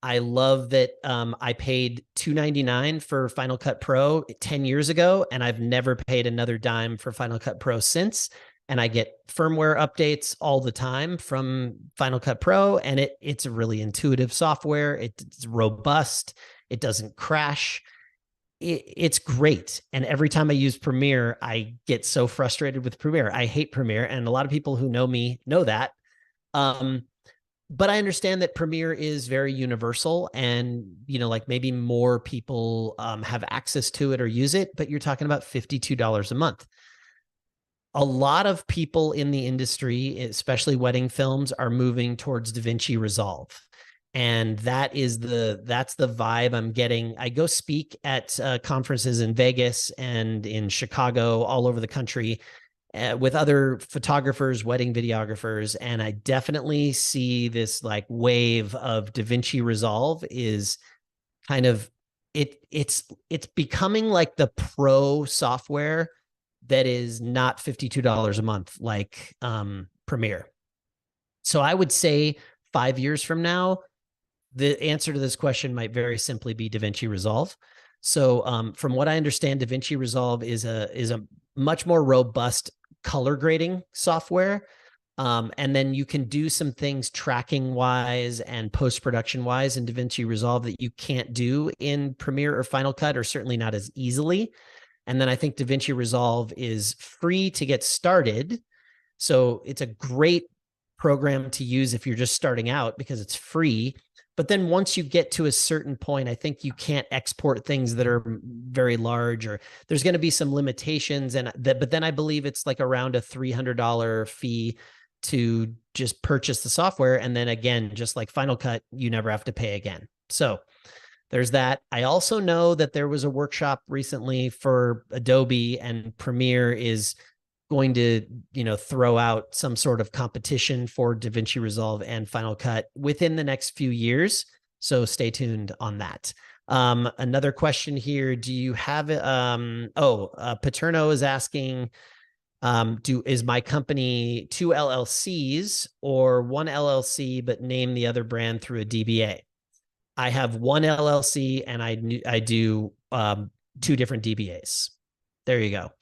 I love that I paid $299 for Final Cut Pro 10 years ago, and I've never paid another dime for Final Cut Pro since. And I get firmware updates all the time from Final Cut Pro, and it's a really intuitive software. It's robust. It doesn't crash. It's great. And every time I use Premiere, I get so frustrated with Premiere. I hate Premiere, and a lot of people who know me know that. But I understand that Premiere is very universal, and like maybe more people have access to it or use it, but you're talking about $52 a month. A lot of people in the industry, especially wedding films, are moving towards DaVinci Resolve. And that's the vibe I'm getting. I go speak at conferences in Vegas and in Chicago, all over the country, with other photographers, wedding videographers, and I definitely see this like wave of DaVinci Resolve is kind of it's becoming like the pro software that is not $52 a month like Premiere. So I would say 5 years from now, the answer to this question might very simply be DaVinci Resolve. So from what I understand, DaVinci Resolve is a much more robust color grading software. And then you can do some things tracking wise and post-production wise in DaVinci Resolve that you can't do in Premiere or Final Cut, or certainly not as easily. And then I think DaVinci Resolve is free to get started. So it's a great program to use if you're just starting out because it's free. But then once you get to a certain point, I think you can't export things that are very large, or there's going to be some limitations. But then I believe it's like around a $300 fee to just purchase the software. And then again, just like Final Cut, you never have to pay again. So there's that. I also know that there was a workshop recently for Adobe, and Premiere is going to, throw out some sort of competition for DaVinci Resolve and Final Cut within the next few years. So stay tuned on that. Another question here. Do you have, Paterno is asking, is my company 2 LLCs or 1 LLC, but name the other brand through a DBA? I have 1 LLC and I do 2 different DBAs. There you go.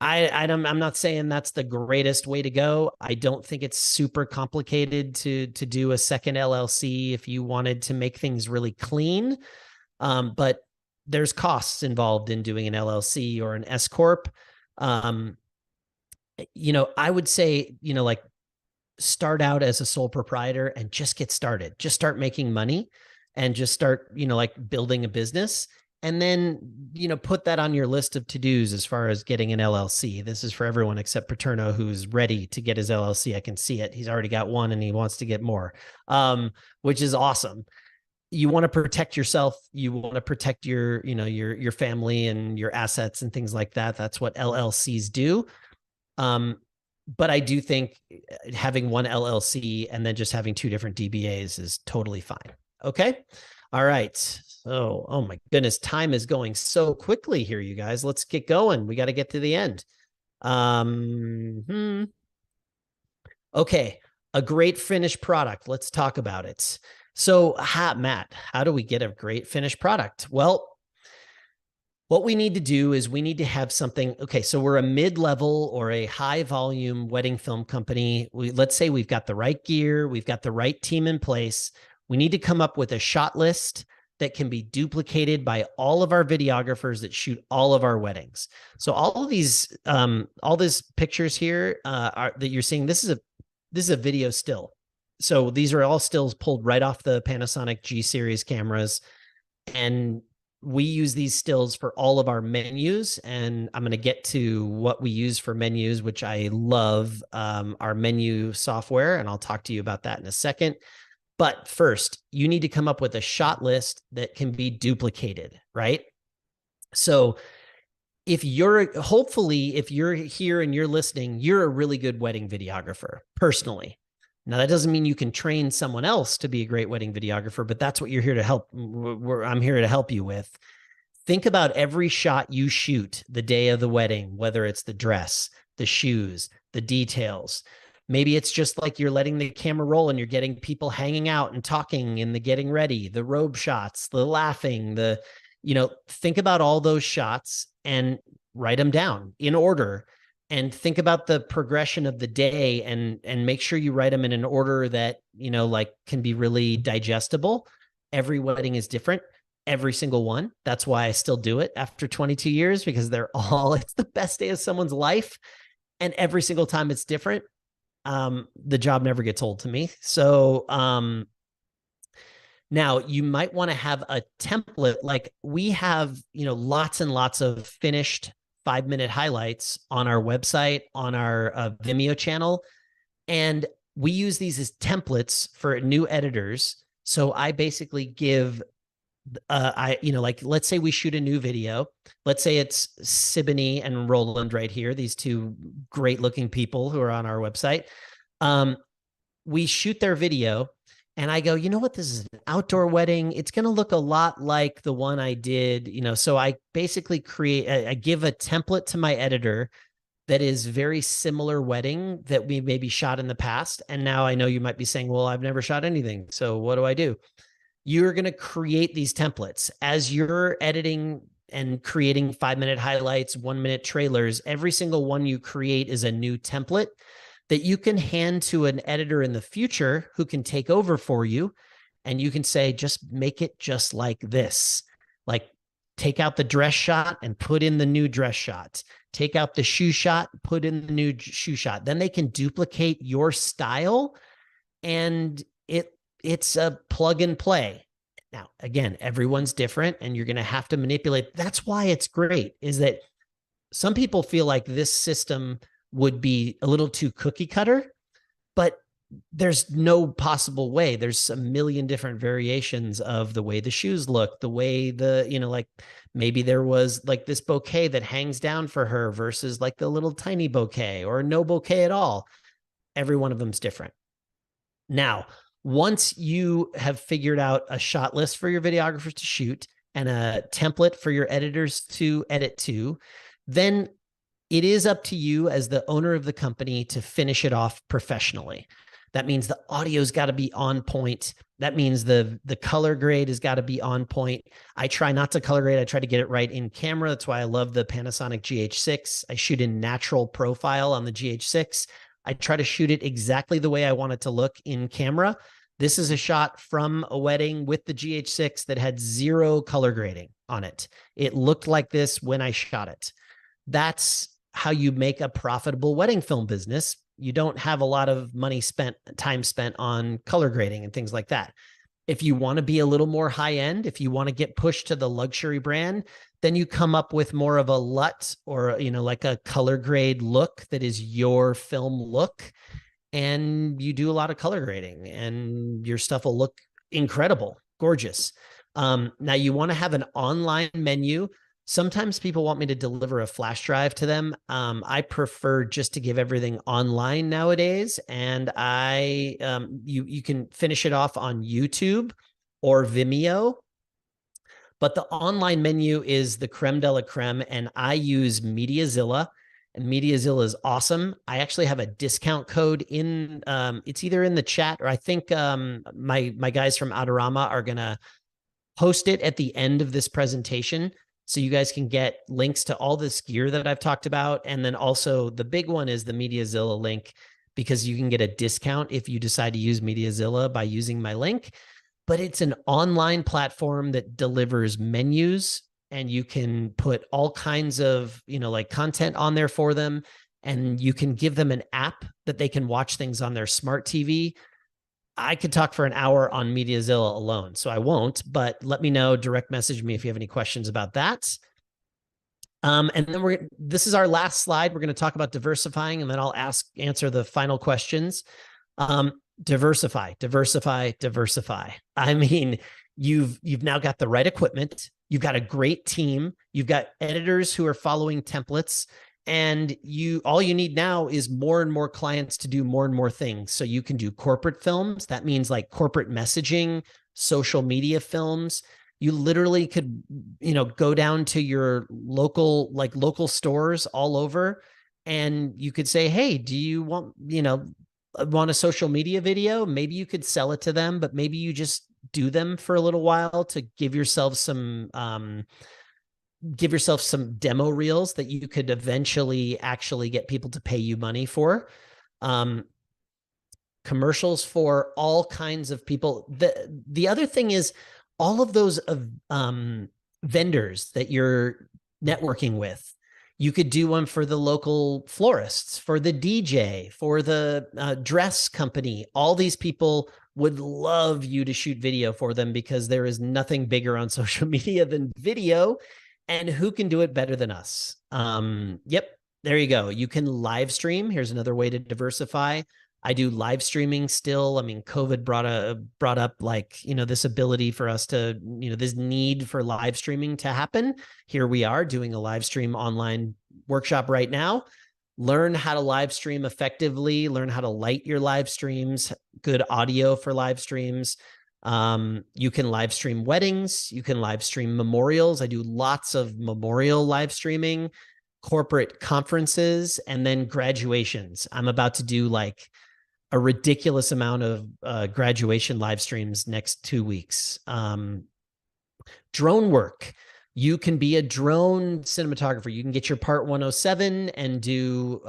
I'm not saying that's the greatest way to go. I don't think it's super complicated to do a second LLC if you wanted to make things really clean. But there's costs involved in doing an LLC or an S Corp. I would say, like start out as a sole proprietor and just get started. Just start making money and just start, like building a business. And then, put that on your list of to-dos as far as getting an LLC. This is for everyone except Paterno, who's ready to get his LLC. I can see it. He's already got one and he wants to get more, which is awesome. You want to protect yourself. You want to protect your family and your assets and things like that. That's what LLCs do. But I do think having 1 LLC and then just having 2 different DBAs is totally fine. Okay. All right. So, oh my goodness, time is going so quickly here, you guys. Let's get going. We got to get to the end. Okay. A great finished product. Let's talk about it. So, Matt, how do we get a great finished product? Well, what we need to do is we need to have something. Okay, so we're a mid-level or a high-volume wedding film company. Let's say we've got the right gear, we've got the right team in place. We need to come up with a shot list that can be duplicated by all of our videographers that shoot all of our weddings. So all these pictures here that you're seeing, this is a video still. So these are all stills pulled right off the Panasonic G series cameras, and we use these stills for all of our menus. And I'm going to get to what we use for menus, which I love, our menu software, and I'll talk to you about that in a second. But first, you need to come up with a shot list that can be duplicated, right? So if you're here and you're listening, you're a really good wedding videographer, personally. Now, that doesn't mean you can train someone else to be a great wedding videographer, but that's what you're here to help. I'm here to help you with. Think about every shot you shoot the day of the wedding, whether it's the dress, the shoes, the details. Maybe it's just like you're letting the camera roll and you're getting people hanging out and talking in the getting ready, the robe shots, the laughing, think about all those shots and write them down in order, and think about the progression of the day, and make sure you write them in an order that, can be really digestible. Every wedding is different, every single one. That's why I still do it after 22 years, because it's the best day of someone's life. And every single time it's different. The job never gets old to me. So, now you might want to have a template. Like we have, lots and lots of finished 5-minute highlights on our website, on our Vimeo channel. And we use these as templates for new editors. So I basically give, let's say we shoot a new video. Let's say it's Siboney and Roland right here, these two great looking people who are on our website. We shoot their video and I go, you know what? This is an outdoor wedding. It's going to look a lot like the one I did, so I basically I give a template to my editor that is very similar wedding that we maybe shot in the past. And now I know you might be saying, well, I've never shot anything. So what do I do? You're going to create these templates as you're editing and creating 5-minute highlights, 1-minute trailers. Every single one you create is a new template that you can hand to an editor in the future who can take over for you. And you can say, just make it just like this. Like take out the dress shot and put in the new dress shot. Take out the shoe shot, put in the new shoe shot. Then they can duplicate your style, and it's a plug and play. Now, again, everyone's different and you're going to have to manipulate. That's why it's great, is that some people feel like this system would be a little too cookie cutter, but there's no possible way. There's a million different variations of the way the shoes look, the way like maybe there was like this bouquet that hangs down for her versus like the little tiny bouquet or no bouquet at all. Every one of them's different. Now, once you have figured out a shot list for your videographers to shoot and a template for your editors to edit to, then it is up to you as the owner of the company to finish it off professionally. That means the audio's got to be on point. That means the color grade has got to be on point. I try not to color grade. I try to get it right in camera. That's why I love the Panasonic GH6. I shoot in natural profile on the GH6. I try to shoot it exactly the way I want it to look in camera. This is a shot from a wedding with the GH6 that had 0 color grading on it. It looked like this when I shot it. That's how you make a profitable wedding film business. You don't have a lot of time spent on color grading and things like that. If you want to be a little more high end, if you want to get pushed to the luxury brand, then you come up with more of a LUT or, like a color grade look that is your film look. And you do a lot of color grading and your stuff will look incredible, gorgeous. Now you want to have an online menu. Sometimes people want me to deliver a flash drive to them. I prefer just to give everything online nowadays. And you can finish it off on YouTube or Vimeo. But the online menu is the creme de la creme. And I use MediaZilla. And MediaZilla is awesome. I actually have a discount code in, it's either in the chat or I think my guys from Adorama are going to post it at the end of this presentation. So you guys can get links to all this gear that I've talked about. And then also the big one is the MediaZilla link, because you can get a discount if you decide to use MediaZilla by using my link. But it's an online platform that delivers menus, and you can put all kinds of, like content on there for them. And you can give them an app that they can watch things on their smart TV. I could talk for an hour on MediaZilla alone, so I won't, but let me know, direct message me if you have any questions about that. And then this is our last slide. We're going to talk about diversifying, and then I'll answer the final questions. Diversify. I mean, you've now got the right equipment. You've got a great team. You've got editors who are following templates. And all you need now is more and more clients to do more and more things. So you can do corporate films. That means like corporate messaging, social media films. You literally could, go down to your local stores all over, and you could say, hey, do you want, want a social media video, maybe you could sell it to them, but maybe you just do them for a little while to give yourself some demo reels that you could eventually actually get people to pay you money for. Commercials for all kinds of people. The other thing is all of those vendors that you're networking with. You could do one for the local florists, for the DJ, for the dress company. All these people would love you to shoot video for them because there is nothing bigger on social media than video. And who can do it better than us? Yep, there you go. You can live stream. Here's another way to diversify. I do live streaming still. I mean, COVID brought up like, this ability for us to, this need for live streaming to happen. Here we are doing a live stream online workshop right now. Learn how to live stream effectively, learn how to light your live streams, good audio for live streams. You can live stream weddings. You can live stream memorials. I do lots of memorial live streaming, corporate conferences, and then graduations. I'm about to do like a ridiculous amount of graduation live streams next 2 weeks. Drone work. You can be a drone cinematographer. You can get your Part 107 and do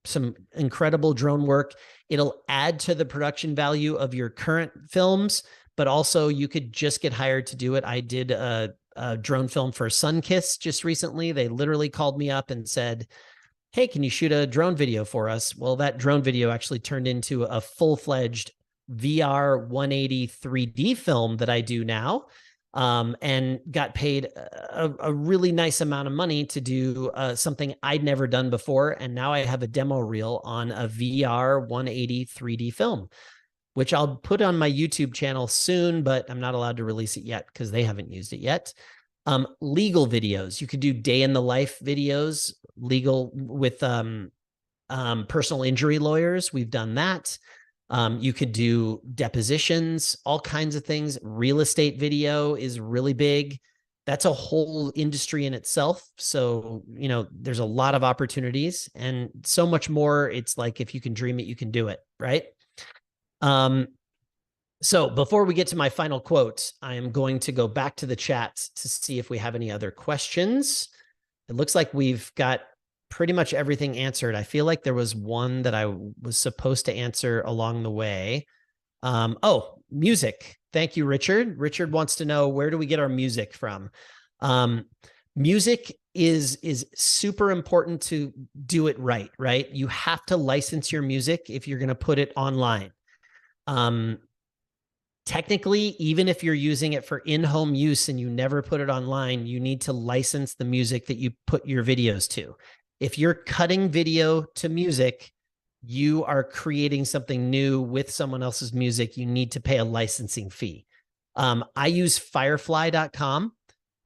some incredible drone work. It'll add to the production value of your current films, but also you could just get hired to do it. I did a drone film for Sunkiss just recently. They literally called me up and said, hey, can you shoot a drone video for us? Well, that drone video actually turned into a full-fledged VR 180 3D film that I do now, and got paid a really nice amount of money to do something I'd never done before. And now I have a demo reel on a VR 180 3D film, which I'll put on my YouTube channel soon, but I'm not allowed to release it yet because they haven't used it yet. Legal videos. You could do day in the life videos, legal with personal injury lawyers. We've done that. You could do depositions, all kinds of things. Real estate video is really big. That's a whole industry in itself. So, there's a lot of opportunities and so much more. It's like, if you can dream it, you can do it, right? So before we get to my final quote, I am going to go back to the chat to see if we have any other questions. It looks like we've got pretty much everything answered. I feel like there was one that I was supposed to answer along the way. Oh, music. Thank you, Richard. Richard wants to know, where do we get our music from? Music is super important to do it right, right? You have to license your music if you're going to put it online. Technically, even if you're using it for in-home use and you never put it online, you need to license the music that you put your videos to. If you're cutting video to music, you are creating something new with someone else's music. You need to pay a licensing fee. I use firefly.com,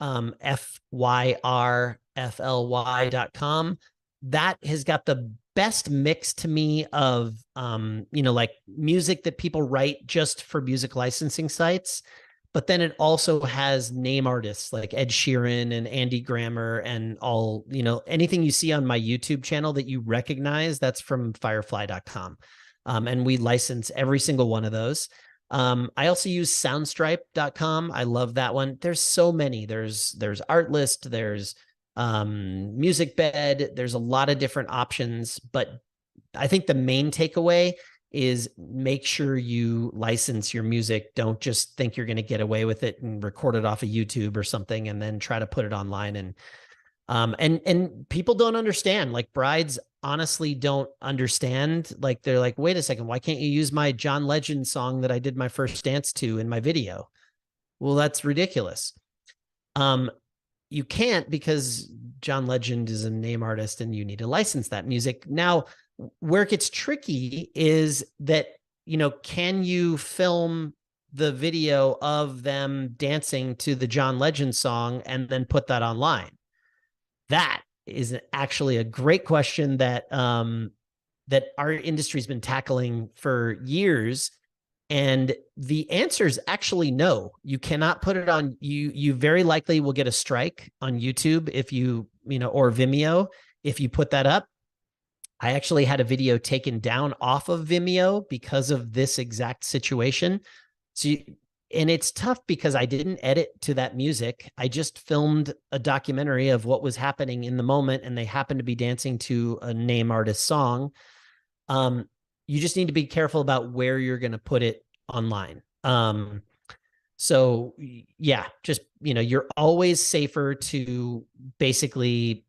FYRFLY.com. That has got the best mix to me of, like music that people write just for music licensing sites. But then it also has name artists like Ed Sheeran and Andy Grammer and all, anything you see on my YouTube channel that you recognize, that's from firefly.com. And we license every single one of those. I also use soundstripe.com. I love that one. There's so many. There's Artlist, there's MusicBed. There's a lot of different options, but I think the main takeaway is make sure you license your music. Don't just think you're going to get away with it and record it off of YouTube or something and then try to put it online. And people don't understand. Like, brides honestly don't understand. Like, they're like, wait a second, why can't you use my John Legend song that I did my first dance to in my video? Well, that's ridiculous. You can't, because John Legend is a name artist and you need to license that music. Now, where it gets tricky is that, can you film the video of them dancing to the John Legend song and then put that online? That is actually a great question that that our industry's been tackling for years. And the answer is actually no. You cannot put it on. You very likely will get a strike on YouTube if you or Vimeo if you put that up. I actually had a video taken down off of Vimeo because of this exact situation. So, and it's tough because I didn't edit to that music. I just filmed a documentary of what was happening in the moment, and they happened to be dancing to a name artist song. You just need to be careful about where you're going to put it online. So yeah, just, you're always safer to basically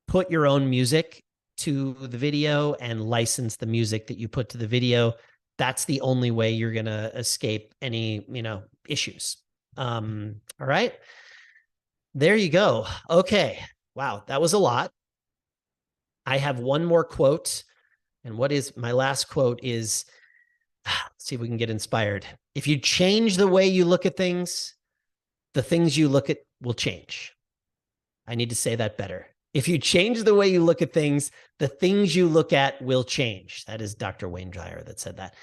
put your own music to the video and license the music that you put to the video. That's the only way you're going to escape any, issues. All right. There you go. Okay. Wow. That was a lot. I have one more quote. And what is my last quote is, let's see if we can get inspired. If you change the way you look at things, the things you look at will change. I need to say that better. If you change the way you look at things, the things you look at will change. That is Dr. Wayne Dyer that said that.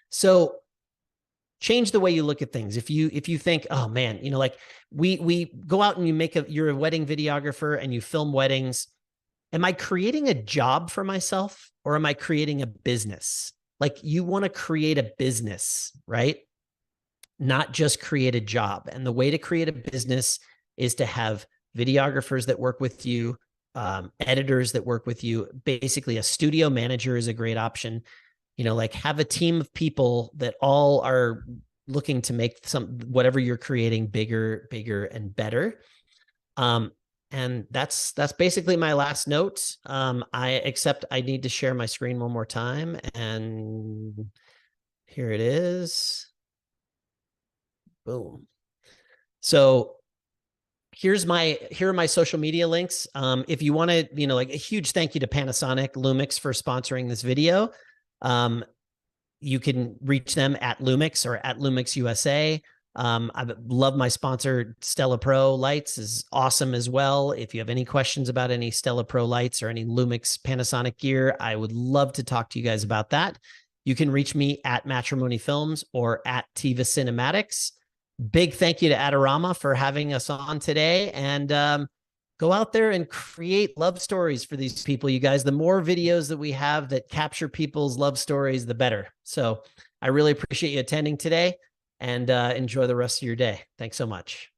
So change the way you look at things. If you think, oh man, like we go out and you're a wedding videographer and you film weddings. Am I creating a job for myself or am I creating a business? Like, you want to create a business, right? Not just create a job. And the way to create a business is to have videographers that work with you, editors that work with you. Basically, a studio manager is a great option. Like, have a team of people that all are looking to make whatever you're creating bigger, and better. And that's basically my last note. I need to share my screen one more time, and here it is. Boom. So here are my social media links. If you want to, like, a huge thank you to Panasonic Lumix for sponsoring this video. You can reach them at Lumix or at Lumix USA. I love my sponsor, Stella Pro Lights is awesome as well. If you have any questions about any Stella Pro lights or any Lumix Panasonic gear, I would love to talk to you guys about that. You can reach me at Matrimony Films or at Tiva Cinematics. Big thank you to Adorama for having us on today, and go out there and create love stories for these people, you guys. The more videos that we have that capture people's love stories, the better. So I really appreciate you attending today, and enjoy the rest of your day. Thanks so much.